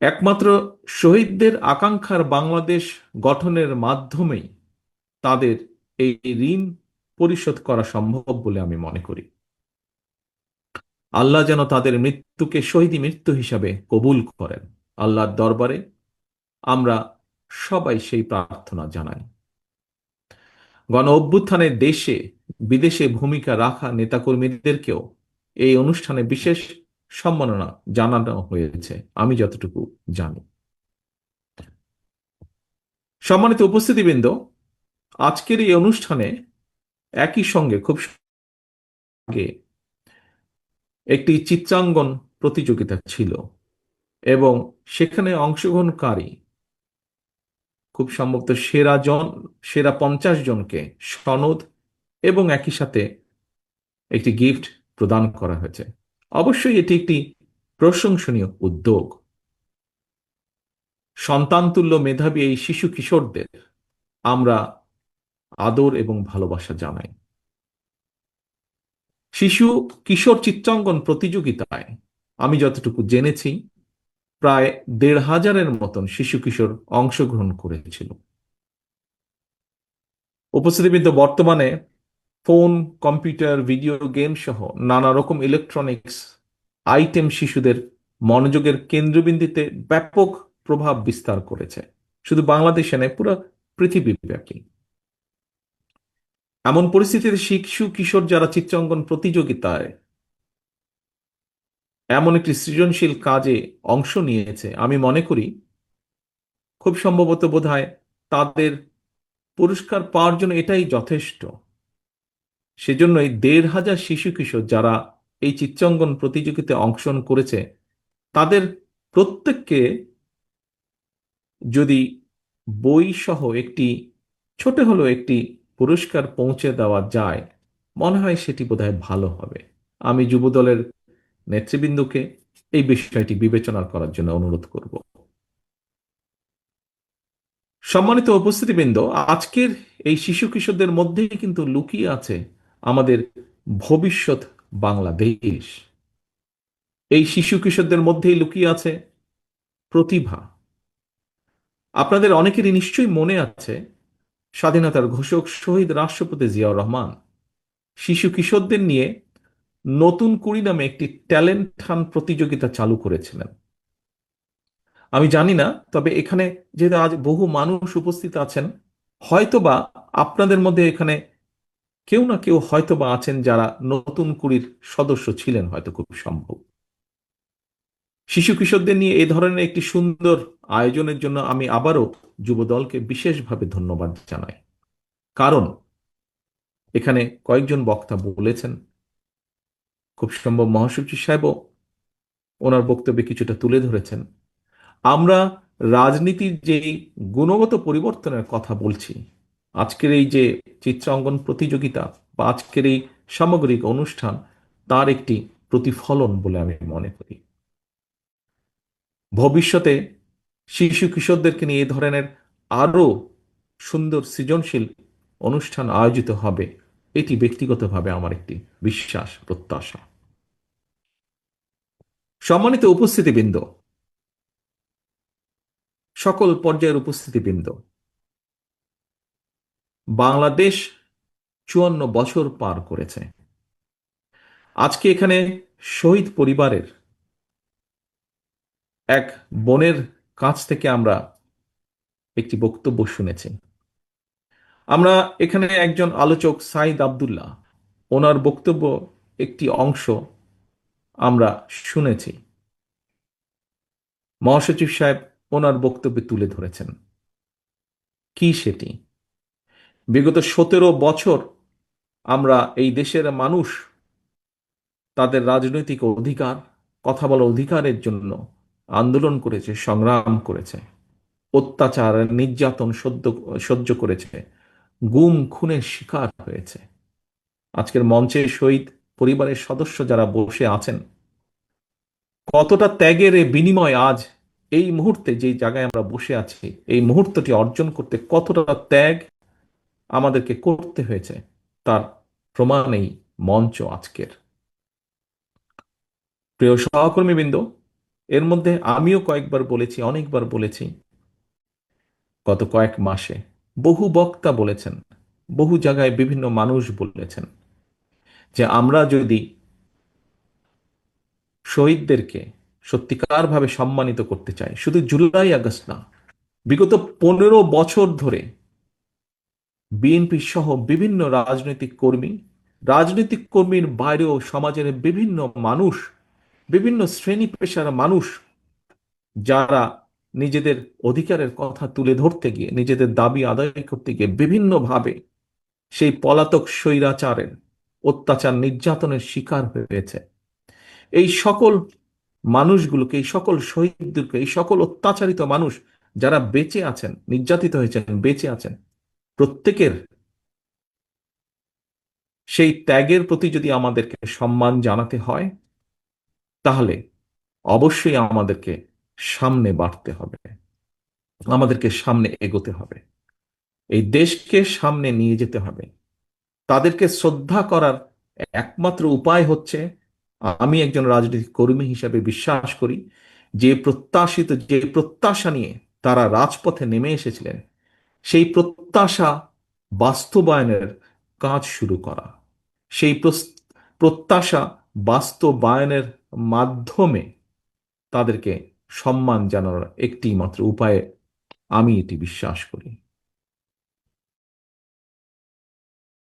একমাত্র শহীদদের আকাঙ্ক্ষার বাংলাদেশ গঠনের মাধ্যমেই তাদের এই ঋণ পরিশোধ করা সম্ভব বলে আমি মনে করি। আল্লাহ যেন তাদের মৃত্যুকে শহীদী মৃত্যু হিসাবে কবুল করেন। আল্লাহর দরবারে আমরা সবাই সেই প্রার্থনা জানাই। গণ অভ্যুত্থানের দেশে বিদেশে ভূমিকা রাখা নেতাকর্মীদেরকেও এই অনুষ্ঠানে বিশেষ সম্মাননা জানানো হয়েছে আমি যতটুকু জানি। সম্মানিত উপস্থিতিবৃন্দ, আজকের এই অনুষ্ঠানে একই সঙ্গে খুব আগে একটি চিত্রাঙ্গন প্রতিযোগিতা ছিল এবং সেখানে অংশগ্রহণকারী খুব সম্ভবত সেরা 50 জনকে সনদ এবং একই সাথে একটি গিফট প্রদান করা হয়েছে। অবশ্যই এটি একটি প্রশংসনীয় উদ্যোগ। সন্তানতুল্য মেধাবী এই শিশু কিশোরদের আমরা আদর এবং ভালোবাসা জানাই। শিশু কিশোর চিত্রাঙ্কন প্রতিযোগিতায় আমি যতটুকু জেনেছি প্রায় 1,500-এর মতন শিশু কিশোর অংশগ্রহণ করেছিল। উপস্থিতিবৃন্দ, বর্তমানে ফোন, কম্পিউটার, ভিডিও গেম সহ নানা রকম ইলেকট্রনিক্স আইটেম শিশুদের মনোযোগের কেন্দ্রবিন্দুতে ব্যাপক প্রভাব বিস্তার করেছে, শুধু বাংলাদেশে নয়, পুরো পৃথিবীব্যাপী। এমন পরিস্থিতিতে শিশু কিশোর যারা চিত্রাঙ্কন প্রতিযোগিতায় এমন একটি সৃজনশীল কাজে অংশ নিয়েছে, আমি মনে করি খুব সম্ভবত বোধহয় তাদের পুরস্কার পাওয়ার জন্য এটাই যথেষ্ট। সেজন্যই 1,500 শিশু কিশোর যারা এই চিত্রাঙ্কন প্রতিযোগিতায় অংশগ্রহণ করেছে তাদের প্রত্যেককে যদি বই সহ একটি ছোট হলেও একটি পুরস্কার পৌঁছে দেওয়া যায়, মনে হয় সেটি বোধহয় ভালো হবে। আমি যুবদলের নেতৃবৃন্দকে এই বিষয়টি বিবেচনা করার জন্য অনুরোধ করব। সম্মানিত উপস্থিতিবৃন্দ, আজকের এই শিশু কিশোরদের মধ্যেই কিন্তু লুকিয়ে আছে আমাদের ভবিষ্যৎ বাংলাদেশ। এই শিশু কিশোরদের মধ্যেই লুকিয়ে আছে প্রতিভা। আপনাদের অনেকেরই নিশ্চয়ই মনে আছে, স্বাধীনতার ঘোষক শহীদ রাষ্ট্রপতি জিয়াউর রহমান শিশু কিশোরদের নিয়ে নতুন কুড়ি নামে একটি ট্যালেন্ট হান্ট প্রতিযোগিতা চালু করেছিলেন। আমি জানি না, তবে এখানে যেহেতু আজ বহু মানুষ উপস্থিত আছেন, হয়তোবা আপনাদের মধ্যে এখানে কেউ না কেউ হয়তোবা আছেন যারা নতুন কুড়ির সদস্য ছিলেন, হয়তো খুব সম্ভব। শিশু কিশোরদের নিয়ে এই ধরনের একটি সুন্দর আয়োজনের জন্য আমি আবারও যুবদলকে বিশেষভাবে ধন্যবাদ জানাই। কারণ এখানে কয়েকজন বক্তা বলেছেন, খুব সম্ভব মহাসচিব সাহেবও ওনার বক্তব্যে কিছুটা তুলে ধরেছেন, আমরা রাজনীতির যে গুণগত পরিবর্তনের কথা বলছি, আজকের এই যে চিত্রাঙ্কন প্রতিযোগিতা বা আজকের এই সামগ্রিক অনুষ্ঠান তার একটি প্রতিফলন বলে আমি মনে করি। ভবিষ্যতে শিশু কিশোরদেরকে নিয়ে এই ধরনের আরো সুন্দর সৃজনশীল অনুষ্ঠান আয়োজিত হবে, এটি ব্যক্তিগতভাবে আমার একটি বিশ্বাস, প্রত্যাশা। সম্মানিত উপস্থিতিবৃন্দ, সকল পর্যায়ের উপস্থিতিবৃন্দ, বাংলাদেশ 54 বছর পার করেছে। আজকে এখানে শহীদ পরিবারের এক বোনের কাছ থেকে আমরা একটি বক্তব্য শুনেছি। আমরা এখানে একজন আলোচক সাইদ আব্দুল্লাহ, ওনার বক্তব্য একটি অংশ আমরা শুনেছি। মহাসচিব সাহেব ওনার বক্তব্যে তুলে ধরেছেন কি সেটি। বিগত 17 বছর আমরা এই দেশের মানুষ তাদের রাজনৈতিক অধিকার, কথা বলার অধিকারের জন্য আন্দোলন করেছে, সংগ্রাম করেছে, অত্যাচার নির্যাতন সহ্য করেছে, গুম খুনের শিকার হয়েছে। আজকের মঞ্চে শহীদ পরিবারের সদস্য যারা বসে আছেন, কতটা ত্যাগের বিনিময় আজ এই মুহূর্তে যে জায়গায় আমরা বসে আছি, এই মুহূর্তটি অর্জন করতে কতটা ত্যাগ আমাদেরকে করতে হয়েছে, তার প্রমাণ এই মঞ্চ আজকের। প্রিয় সহকর্মীবৃন্দ, এর মধ্যে আমিও কয়েকবার বলেছি, অনেকবার বলেছি, গত কয়েক মাসে বহু বক্তা বলেছেন, বহু জায়গায় বিভিন্ন মানুষ বলেছেন যে আমরা যদি শহীদদেরকে সত্যিকারভাবে সম্মানিত করতে চাই, শুধু জুলাই আগস্ট না, বিগত 15 বছর ধরে বিএনপি সহ বিভিন্ন রাজনৈতিক কর্মীর বাইরেও সমাজের বিভিন্ন মানুষ, বিভিন্ন শ্রেণী পেশার মানুষ, যারা নিজেদের অধিকারের কথা তুলে ধরতে গিয়ে, নিজেদের দাবি আদায় করতে গিয়ে বিভিন্নভাবে সেই পলাতক স্বৈরাচারের অত্যাচার নির্যাতনের শিকার হয়েছে, এই সকল মানুষগুলোকে, এই সকল শহীদদেরকে, এই সকল অত্যাচারিত মানুষ যারা বেঁচে আছেন, নির্যাতিত হয়েছেন, বেঁচে আছেন, প্রত্যেকের সেই ত্যাগের প্রতি যদি আমাদেরকে সম্মান জানাতে হয়, তাহলে অবশ্যই আমাদেরকে সামনে বাড়তে হবে, আমাদেরকে সামনে এগোতে হবে, এই দেশকে সামনে নিয়ে যেতে হবে। তাদেরকে শ্রদ্ধা করার একমাত্র উপায় হচ্ছে, আমি একজন রাজনৈতিক কর্মী হিসেবে বিশ্বাস করি, যে প্রত্যাশা নিয়ে তারা রাজপথে নেমে এসেছিলেন, সেই প্রত্যাশা বাস্তবায়নের কাজ শুরু করা, সেই প্রত্যাশা বাস্তবায়নের মাধ্যমে তাদেরকে সম্মান জানানোর একটি মাত্র উপায়ে আমি এটি বিশ্বাস করি।